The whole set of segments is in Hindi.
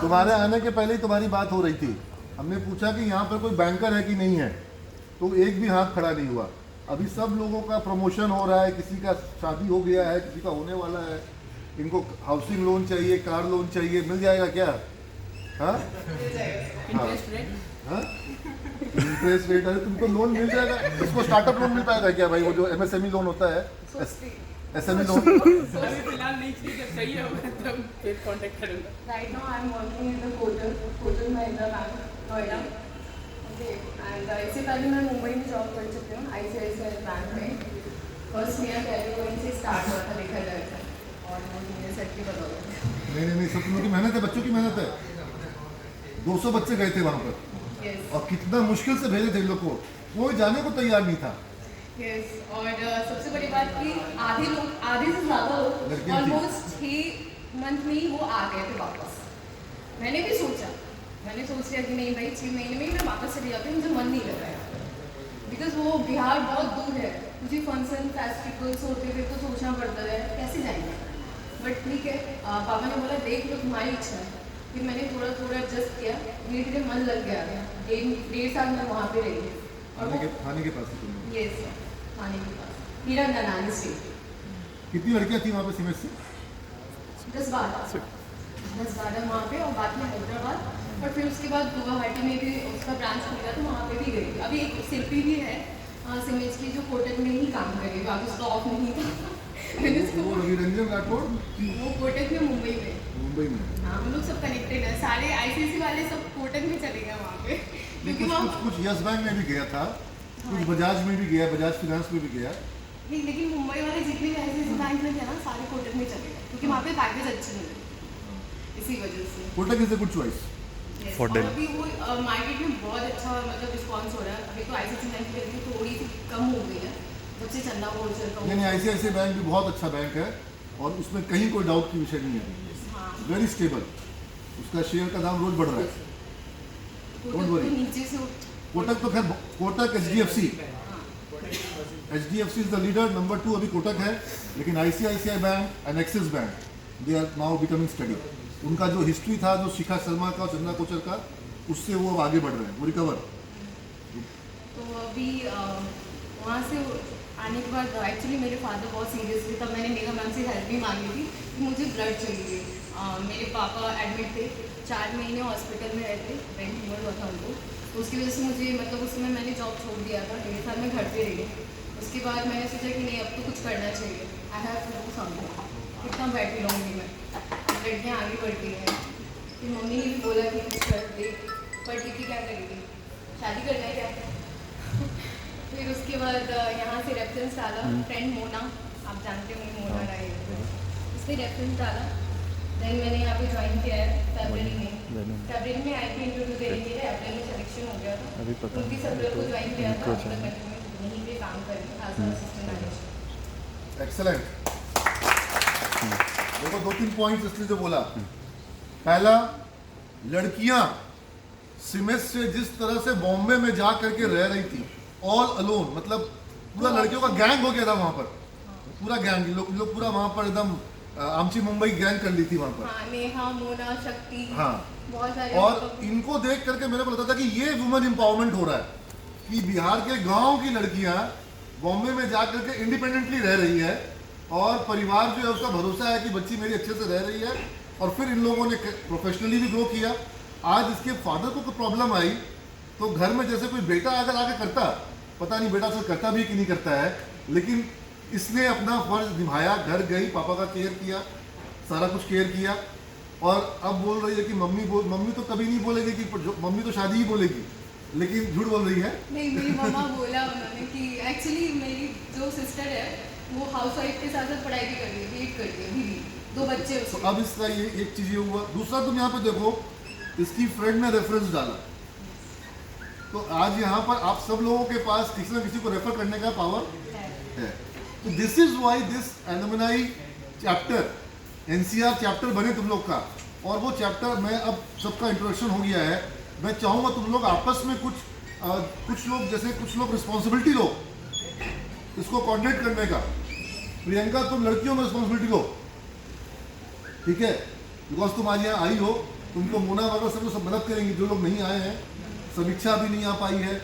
तुम्हारे आने के पहले ही तुम्हारी बात हो रही थी। हमने पूछा कि यहाँ पर कोई बैंकर है कि नहीं है, तो एक भी हाथ खड़ा नहीं हुआ। अभी सब लोगों का प्रमोशन हो रहा है, किसी का शादी हो गया है, किसी का होने वाला है, इनको हाउसिंग लोन चाहिए, कार लोन चाहिए, मिल जाएगा क्या? हाँ, इंटरेस्ट रेट है, तुमको लोन मिल जाएगा। इसको स्टार्टअप लोन मिल पाएगा क्या भाई? वो जो MSME लोन होता है, SME लोन। फिलहाल नहीं चाहिए, जब सही है तब फिर कांटेक्ट करूंगा। Right now I'm working in the Kotak Mahindra Bank, Noida. Okay, and इससे पहले मैं मुंबई में जॉब कर चुकी हूँ ICICI बैंक में। फर्स्ट मेरा कैरियर वहीं से स्टार्ट हुआ था देखा जाए तो, और वो मेरे सेट की बदौलत। नहीं, सब तुम लोग की मेहनत है, बच्चों की मेहनत है। 200 बच्चे गए थे वहाँ पर, और कितना मुश्किल से भेजे थे लोग को, कोई जाने को तैयार नहीं था। Yes, और सबसे बड़ी बात कि आधे से ज़्यादा लोग ऑलमोस्ट 6 मंथ में ही वो आ गए थे वापस। मैंने सोच लिया कि नहीं भाई 6 महीने में ही मैं वापस चली जाती हूँ, मुझे मन नहीं लग रहा है, बिकॉज वो बिहार बहुत दूर है, मुझे फंक्शन फेस्टिवल्स होते थे तो सोचना पड़ता है कैसे जाएंगे। बट ठीक है, पापा ने बोला देख लो तुम्हारी इच्छा है। फिर मैंने थोड़ा एडजस्ट किया, धीरे धीरे मन लग गया। 1.5 साल मैं वहाँ पे रही। और थाने के पास ये थाने के पास हीरा नानी स्ट्रीट। कितनी लड़कियाँ थी वहाँ पे सीमेंट से? 10-12 वहाँ पे, और बाकी हैदराबाद। और फिर उसके बाद गुवाहाटी में भी उसका ब्रांच खुला तो वहाँ पे भी गई। अभी एक शिल्पी भी है सीमेंट की जो कोटक में ही काम करेगी, अभी उसका ऑफ नहीं था। वो रविरंजन राठौड़, वो कोटक में मुंबई में। हाँ, हम लोग सब कनेक्टेड है, सारे ICICI वाले सब कोटक में चले गए वहाँ पे, क्योंकि कुछ यस बैंक में भी गया था, कुछ बजाज में भी गया, बजाज फाइनेंस में भी गया। नहीं, लेकिन मुंबई वाले जितने भी ICICI बैंक में थे ना, सारे कोटक में चले गए, क्योंकि वहाँ पे पैकेज अच्छे मिले, इसी वजह से। Kotak is a good choice. और अभी वो मार्केट में बहुत अच्छा मतलब रिस्पॉन्स हो रहा है। अभी तो ICICI बैंक की रेटिंग थोड़ी सी कम हो गई है, बच्चे चंदा होलसेल का। नहीं, ICICI बैंक भी बहुत अच्छा बैंक है, और उसमें कहीं कोई डाउट की विषय नहीं है। वेरी स्टेबल, उसका शेयर का दाम रोज बढ़ रहा है। Don't worry. नीचे से कोटक तो खैर, Kotak HDFC is the leader, number 2 अभी कोटक है, लेकिन ICICI bank and Axis bank they are now becoming steady. उनका जो हिस्ट्री था, जो शिखा शर्मा का और चंदा कोचर का, उससे वो अब आगे बढ़ रहे हैं, वो रिकवर। तो अभी वहाँ से आने के बाद एक्चुअली मेरे फादर बहुत सीरियस थे, तब मैंने मेगा मैम से हेल्प भी मांगी थी कि मुझे ब्लड चाहिए। मेरे पापा एडमिट थे, 4 महीने हॉस्पिटल में रहते, ब्रेन ट्यूमर हुआ था उनको, तो उसकी वजह से मुझे मतलब उस समय मैंने जॉब छोड़ दिया था, 1.5 साल में घर पे रही। उसके बाद मैंने सोचा कि नहीं अब तो कुछ करना चाहिए, I have to do something, कितना बैठी रहूँगी मैं, लड़कियाँ आगे बढ़ती हैं। फिर मम्मी ने भी बोला कि कुछ कर दे, पढ़ लिख के क्या करेगी, शादी करना है क्या। फिर उसके बाद यहाँ से रेफरेंस डाला, फ्रेंड मोना, आप जानते होंगे मोना राय, उसने रेफरेंस डाला। देन मैंने यहाँ पे ज्वाइन किया है फरवरी में आई थी इंटरव्यू देने के लिए, अप्रैल में सिलेक्शन हो गया था। 29 अप्रैल को ज्वाइन किया था, यहीं पे काम कर रही एज असिस्टेंट मैनेजर। एक्सेलेंट। देखो 2-3 पॉइंट्स इसलिए जो बोला, पहला, लड़कियां सिमेस से जिस तरह से बॉम्बे में जा करके रह रही थी ऑल अलोन, मतलब पूरा लड़कियों का गैंग हो गया था वहां पर, पूरा गैंग, लोग पूरा वहां पर एकदम आमची मुंबई गैंग कर ली थी वहां पर। हाँ, नेहा, मोना, शक्ति, हाँ, बहुत सारे। और इनको देख करके मेरे को लगता था कि ये वुमेन एम्पावरमेंट हो रहा है, कि बिहार के गांव की लड़कियां बॉम्बे में जा करके इंडिपेंडेंटली रह रही है, और परिवार जो है उसका भरोसा है कि बच्ची मेरी अच्छे से रह रही है। और फिर इन लोगों ने प्रोफेशनली भी ग्रो किया। आज इसके फादर को कोई प्रॉब्लम आई तो घर में जैसे कोई बेटा अगर आके करता, पता नहीं बेटा से करता भी कि नहीं करता है, लेकिन इसने अपना फर्ज निभाया, घर गई, पापा का केयर किया, सारा कुछ केयर किया। और अब बोल रही है कि मम्मी तो कभी नहीं बोलेगी कि मम्मी तो शादी ही बोलेगी, लेकिन झूठ बोल रही है। नहीं, मेरी मम्मा बोला उन्होंने कि एक्चुअली मेरी जो सिस्टर है वो हाउसवाइफ के साथ साथ पढ़ाई भी कर रही है, वेट करती है, अभी भी 2 बच्चे उसके। तो अब इसका ये एक चीज ये हुआ। दूसरा, तुम यहाँ पे देखो, इसकी फ्रेंड ने रेफरेंस डाला, तो आज यहाँ पर आप सब लोगों के पास किसी न किसी को रेफर करने का पावर है। तो this is why this alumni chapter, NCR chapter बने तुम लोग का, और वो चैप्टर में अब सबका इंट्रोडक्शन हो गया है। मैं चाहूँगा तुम लोग आपस में कुछ लोग, जैसे कुछ लोग रिस्पॉन्सिबिलिटी लो इसको कोऑर्डिनेट करने का, प्रियंका तुम लड़कियों में रिस्पॉन्सिबिलिटी लो, ठीक है, बिकॉज तुम आज यहाँ आई हो, तुमको मोना वगैरह सब लोग सब मदद करेंगे। जो लोग नहीं आए हैं, समीक्षा भी नहीं आ पाई है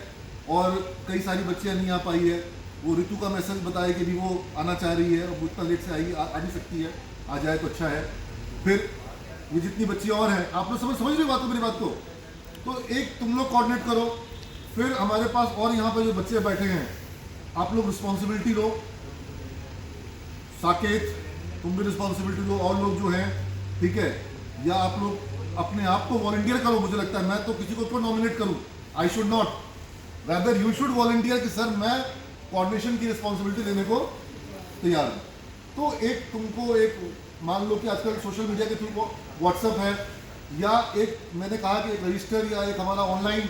और कई सारी बच्चियाँ नहीं आ पाई है। वो ऋतु का मैसेज बताया कि भी वो आना चाह रही है, वो इतना लेट से आएगी, आ भी सकती है, आ जाए तो अच्छा है। फिर ये जितनी बच्चियाँ और हैं, आप लोग समझ रहे बात को, मेरी बात को। तो एक तुम लोग कोऑर्डिनेट करो, फिर हमारे पास और यहाँ पर जो बच्चे बैठे हैं, आप लोग रिस्पॉन्सिबिलिटी लो। साकेत तुम भी रिस्पॉन्सिबिलिटी लो, और लोग जो हैं, ठीक है, या आप लोग अपने आप को वॉलंटियर करो। मुझे लगता है मैं तो किसी को क्यों नॉमिनेट करूं, I should not, rather you should volunteer कि सर मैं कोऑर्डिनेशन की रिस्पॉन्सिबिलिटी लेने को तैयार हूँ। तो एक तुमको एक मान लो कि आजकल सोशल मीडिया के थ्रू व्हाट्सएप है, या एक मैंने कहा कि एक रजिस्टर या एक हमारा ऑनलाइन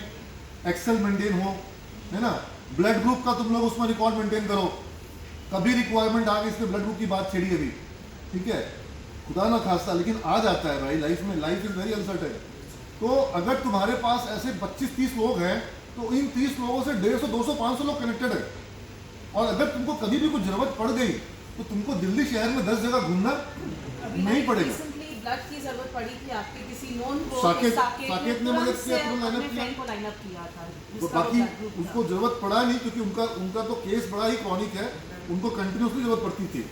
एक्सेल मेंटेन हो, है ना। ब्लड ग्रुप का तुम लोग उसमें रिकॉर्ड मेंटेन करो। कभी रिक्वायरमेंट आ गई, इसमें ब्लड ग्रुप की बात छेड़ी अभी, ठीक है, खुदा ना खास्ता, लेकिन आ जाता है भाई लाइफ में, लाइफ इज वेरी अनसर्टेन। तो अगर तुम्हारे पास ऐसे 25-30 लोग हैं, तो इन 30 लोगों से 150, 200, 500 लोग कनेक्टेड है। और अगर तुमको कभी भी कुछ जरूरत पड़ गई, तो तुमको दिल्ली शहर में 10 जगह घूमना नहीं पड़ेगा। ब्लड की जरूरत पड़ी थी आपके किसी नोन को, साकेत ने मदद किया, लाइन अप किया था, तो बाकी उसको जरूरत पड़ा नहीं, क्योंकि उनका तो केस बड़ा ही क्रॉनिक है, उनको कंटिन्यूसली जरूरत पड़ती थी।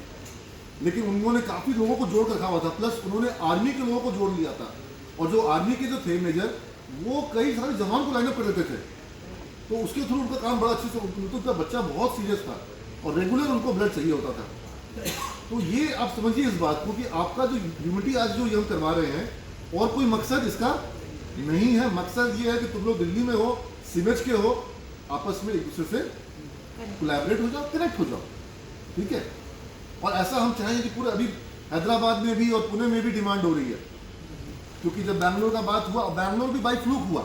लेकिन उन्होंने काफी लोगों को जोड़ कर रखा हुआ था, प्लस उन्होंने आर्मी के लोगों को जोड़ लिया था, और जो आर्मी के जो थे मेजर, वो कई सारे जवान को लाइनअप कर देते थे। तो उसके थ्रू उनका काम बड़ा अच्छे से, उनका बच्चा बहुत सीरियस था और रेगुलर उनको ब्लड चाहिए होता था। तो ये आप समझिए इस बात को कि आपका जो यूनिटी आज जो ये हम करवा रहे हैं, और कोई मकसद इसका नहीं है। मकसद ये है कि तुम लोग दिल्ली में हो, सिमज के हो, आपस में एक दूसरे से कोलैबोरेट हो जाओ, कनेक्ट हो जाओ, ठीक है। और ऐसा हम चाहेंगे कि पूरे अभी हैदराबाद में भी और पुणे में भी डिमांड हो रही है, क्योंकि जब बैंगलोर का बात हुआ, बैंगलोर भी बाई फ्लूक हुआ,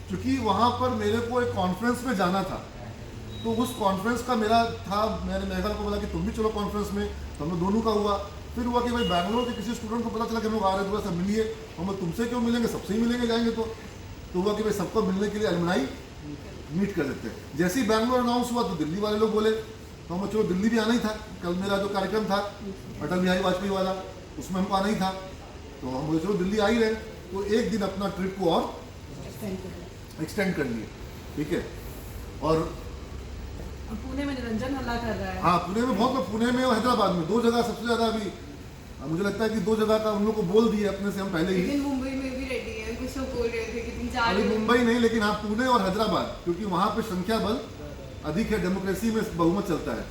क्योंकि वहाँ पर मेरे को एक कॉन्फ्रेंस में जाना था। तो उस कॉन्फ्रेंस का मेरा था, मैंने मेघा को बोला कि तुम भी चलो कॉन्फ्रेंस में, तो हम लोग दोनों का हुआ। फिर हुआ कि भाई बैंगलोर के किसी स्टूडेंट को पता चला कि हम लोग आ रहे हैं, थोड़ा सा मिलिए। हम लोग तुमसे क्यों मिलेंगे, सबसे ही मिलेंगे जाएंगे। तो हुआ कि भाई सबको मिलने के लिए अलमनाई मीट कर देते हैं। जैसे ही बैंगलोर अनाउंस हुआ, तो दिल्ली वाले लोग बोले, तो हम चलो दिल्ली भी आना ही था। कल मेरा जो कार्यक्रम था अटल बिहारी वाजपेयी वाला, उसमें हमको आना ही था, तो हम बोले चलो दिल्ली आ ही रहे, तो एक दिन अपना ट्रिप को और एक्सटेंड कर लिए, ठीक है। और पुणे में निरंजन हल्ला कर रहा है। हाँ, पुणे में बहुत लोग, पुणे में और हैदराबाद में 2 जगह सबसे ज्यादा अभी मुझे लगता है कि 2 जगह का उन लोग को बोल दिए अपने से हम पहले ही। लेकिन मुंबई में भी रेडी है, कुछ लोग बोल रहे थे कि तुम जा अभी रहे हो। मुंबई नहीं, लेकिन हाँ पुणे और हैदराबाद, क्योंकि वहाँ पे संख्या बल अधिक है, डेमोक्रेसी में बहुमत चलता है।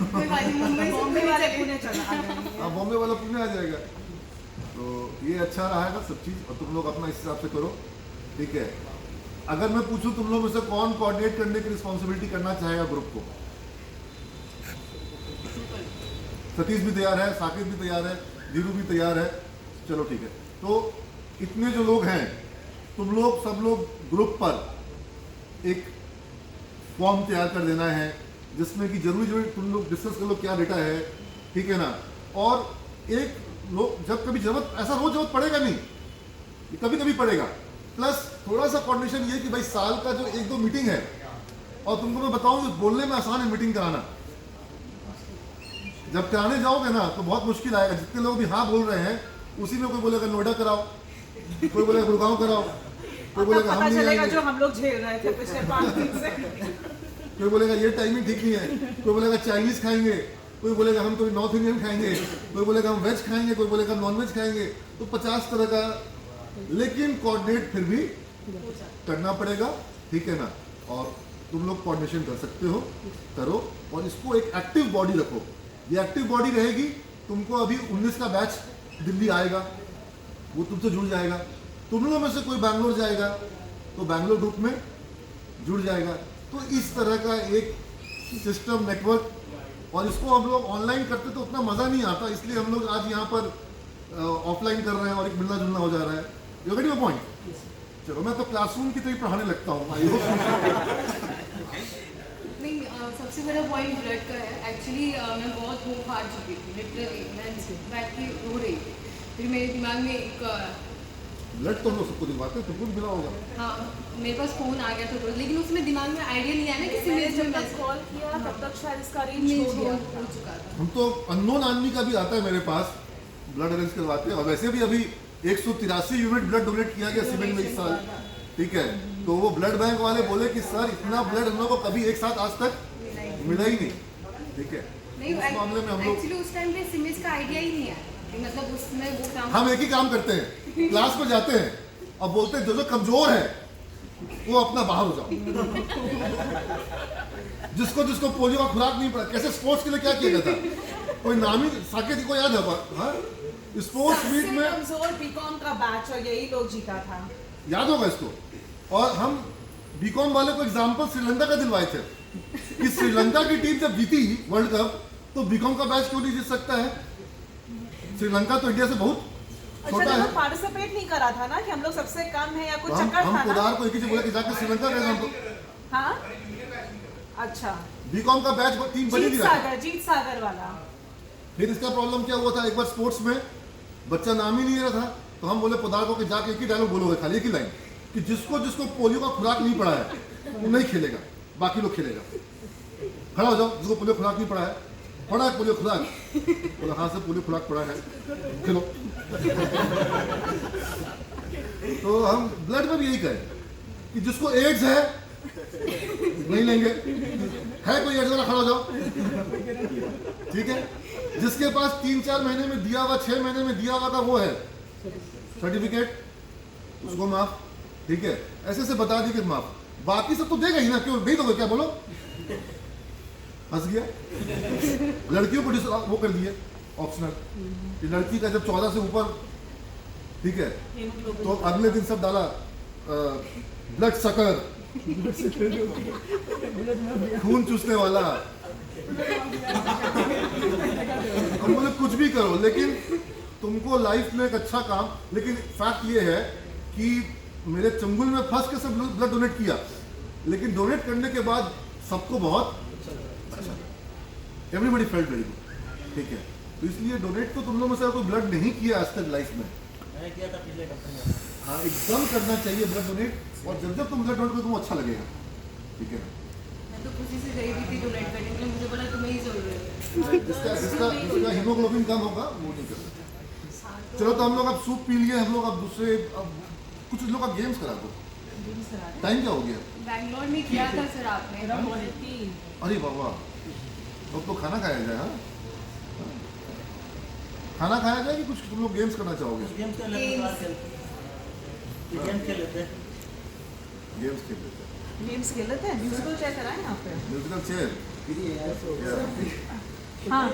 कोई बात नहीं, मुंबई से बॉम्बे पुणे वाले चले। पुणे चला आ जाएंगे। हाँ, बॉम्बे वाला पुणे आ जाएगा। तो ये अच्छा रहेगा सब चीज़, और तुम लोग अपना इस हिसाब से करो, ठीक है। अगर मैं पूछूं तुम लोग में से कौन कोऑर्डिनेट करने की रिस्पॉन्सिबिलिटी करना चाहेगा ग्रुप को? सतीश भी तैयार है, साकिब भी तैयार है, धीरू भी तैयार है, चलो ठीक है। तो इतने जो लोग हैं, तुम लोग सब लोग ग्रुप पर एक फॉर्म तैयार कर देना है, जिसमें कि जरूरी तुम लोग डिस्कस कर लो क्या डेटा है, ठीक है ना। और एक लोग जब कभी जरूरत, ऐसा रोज जरूरत पड़ेगा नहीं, ये कभी कभी पड़ेगा। प्लस थोड़ा सा कोऑर्डिनेशन ये कि भाई साल का जो 1-2 मीटिंग है, और तुमको मैं बताऊं बोलने में आसान है मीटिंग कराना, जब कराने जाओगे ना तो बहुत मुश्किल आएगा। जितने लोग भी हाँ बोल रहे हैं, उसी में कोई बोलेगा नोएडा कराओ, कोई बोलेगा गुड़गांव कराओ, कोई बोलेगा हम नहीं चलेगा आएंगे, जो हम लोग झेल रहे थे पिछले 5 दिन से। कोई बोलेगा ये टाइमिंग ठीक नहीं है, कोई बोलेगा चाइनीज खाएंगे, कोई बोलेगा हम तो नॉर्थ इंडियन खाएंगे, कोई बोलेगा हम वेज खाएंगे, कोई बोलेगा नॉन वेज खाएंगे। तो 50 तरह का, लेकिन कोऑर्डिनेट फिर भी करना पड़ेगा, ठीक है ना। और तुम लोग कोऑर्डिनेशन कर सकते हो, करो, और इसको एक एक्टिव बॉडी रखो। ये एक्टिव बॉडी रहेगी। तुमको अभी 19 का बैच दिल्ली आएगा, वो तुमसे जुड़ जाएगा। तुम लोगों में से कोई बैंगलोर जाएगा तो बैंगलोर ग्रुप में जुड़ जाएगा। तो इस तरह का एक सिस्टम, नेटवर्क, और इसको हम लोग ऑनलाइन करते तो उतना मज़ा नहीं आता, इसलिए हम लोग आज यहाँ पर ऑफलाइन कर रहे हैं और एक मिलना जुलना हो जा रहा है। You get your point? चलो, मैं तो क्लासरूम की तरह पढ़ाने लगता हूँ। नहीं, सबसे बड़ा पॉइंट ब्लड का है। एक्चुअली मैं बहुत भूख हार चुकी थी, लिटरली मैं बैठ के रो रही थी। फिर मेरे दिमाग में एक ब्लड तो हम लोग सबको दिलवाते हैं, तुमको भी मिला होगा। हाँ, मेरे पास फ़ोन आ गया था तो, लेकिन उसमें दिमाग में आइडिया नहीं आया ना कि मैंने सिमेज जब में तक मैसेज कॉल किया तब तक शायद इसका रेंज हो गया। हो चुका था। हम तो अननोन आदमी का भी आता है मेरे पास, ब्लड अरेंज करवाते हैं। और वैसे भी अभी 183 यूनिट ब्लड डोनेट किया गया सीमेंट में इस साल, ठीक है। तो वो ब्लड बैंक वाले बोले कि सर इतना ब्लड हम लोग को कभी एक साथ आज तक मिला ही नहीं, ठीक है। नहीं, उस मामले में हम लोग, एक्चुअली उस टाइम पे सिमेज का आइडिया ही नहीं आया कि मतलब उसमें वो काम। हम एक ही काम करते हैं, क्लास में जाते हैं और बोलते हैं जो जो कमजोर है वो अपना बाहर हो जाओ। जिसको जिसको पोलियो का खुराक नहीं पड़ा, कैसे स्पोर्ट्स के लिए क्या किया गया था, कोई नामी साकेत को याद है? हाँ, स्पोर्ट्स मीट सबसे में कमजोर बीकॉम का बैच और यही लोग जीता था। याद होगा इसको। और हम बीकॉम वाले को एग्जाम्पल श्रीलंका का दिलवाए थे कि श्रीलंका की टीम जब जीती वर्ल्ड कप तो बीकॉम का बैच क्यों नहीं जीत सकता है? श्रीलंका तो इंडिया से बहुत अच्छा, छोटा तो है। पार्टिसिपेट नहीं करा था ना कि हम लोग सबसे कम है या कुछ तो चक्कर था हम ना? पोदार को एक ही चीज बोला कि जाके श्रीलंका का एग्जाम्पल, हाँ, अच्छा, बीकॉम का बैच टीम बनी नहीं रहा। जीत सागर वाला। फिर इसका प्रॉब्लम क्या हुआ था, एक बार स्पोर्ट्स में बच्चा नाम ही नहीं ले रहा था, तो हम बोले पदार्थों के जाके एक ही डायलॉग बोलोगे, खाली एक ही लाइन, कि जिसको जिसको पोलियो का खुराक नहीं पड़ा है वो नहीं खेलेगा, बाकी लोग खेलेगा। खड़ा हो जाओ, जिसको पोलियो खुराक नहीं पड़ा है, पड़ा है पोलियो खुराक, बोला हाँ से पोलियो खुराक पड़ा है, खेलो। तो हम ब्लड में भी यही कहें कि जिसको एड्स है नहीं लेंगे, है कोई एड्स वाला, खड़ा हो जाओ, ठीक है। जिसके पास 3-4 महीने में दिया हुआ, 6 महीने में दिया हुआ का वो है सर्टिफिकेट, उसको माफ, ठीक है। ऐसे से बता दी कि माफ, बाकी सब तो देगा ही ना, क्यों नहीं दोगे? क्या बोलो, हंस गया। लड़कियों को वो कर दिए ऑप्शनल कि लड़की का जब 14 से ऊपर, ठीक है, तो अगले दिन सब डाला ब्लड सकर, खून चूसने वाला। हम बोले कुछ भी करो, लेकिन तुमको लाइफ में एक अच्छा काम। लेकिन फैक्ट ये है कि मेरे चंगुल में फंस के सब ब्लड डोनेट किया, लेकिन डोनेट करने के बाद सबको बहुत अच्छा, एवरीबडी फेल्ट वेरी गुड, ठीक है। तो इसलिए डोनेट तो तुम लोग में से कोई ब्लड नहीं किया आज तक लाइफ में, मैंने किया था पिछले कंपनी। हाँ, एकदम करना चाहिए ब्लड डोनेट। और जब जब तुम ब्लड डोनेट करो तुमको अच्छा लगेगा, ठीक है। मैं तो खुशी से गई थी डोनेट करने के लिए, मुझे बोला तुम्हें ही जरूरत है। जिसका हीमोग्लोबिन कम होगा वो नहीं कर सकता। चलो, तो हम लोग अब सूप पी लिए, हम लोग अब दूसरे, अब कुछ लोग का गेम्स करा दो। टाइम क्या हो गया? बैंगलोर में किया था सर आपने। अरे बाबा, अब तो खाना खाया जाए। हाँ, खाना खाया जाए कि कुछ तुम लोग गेम्स करना चाहोगे? गेम्स खेल लेते हैं, गेम्स खेल लेते हैं। गेम्स खेल लेते हैं। गेम्स खेल लेते हैं। म्यूजिकल चेयर कराएं यहाँ पे? म्यूजिकल चेयर, हाँ।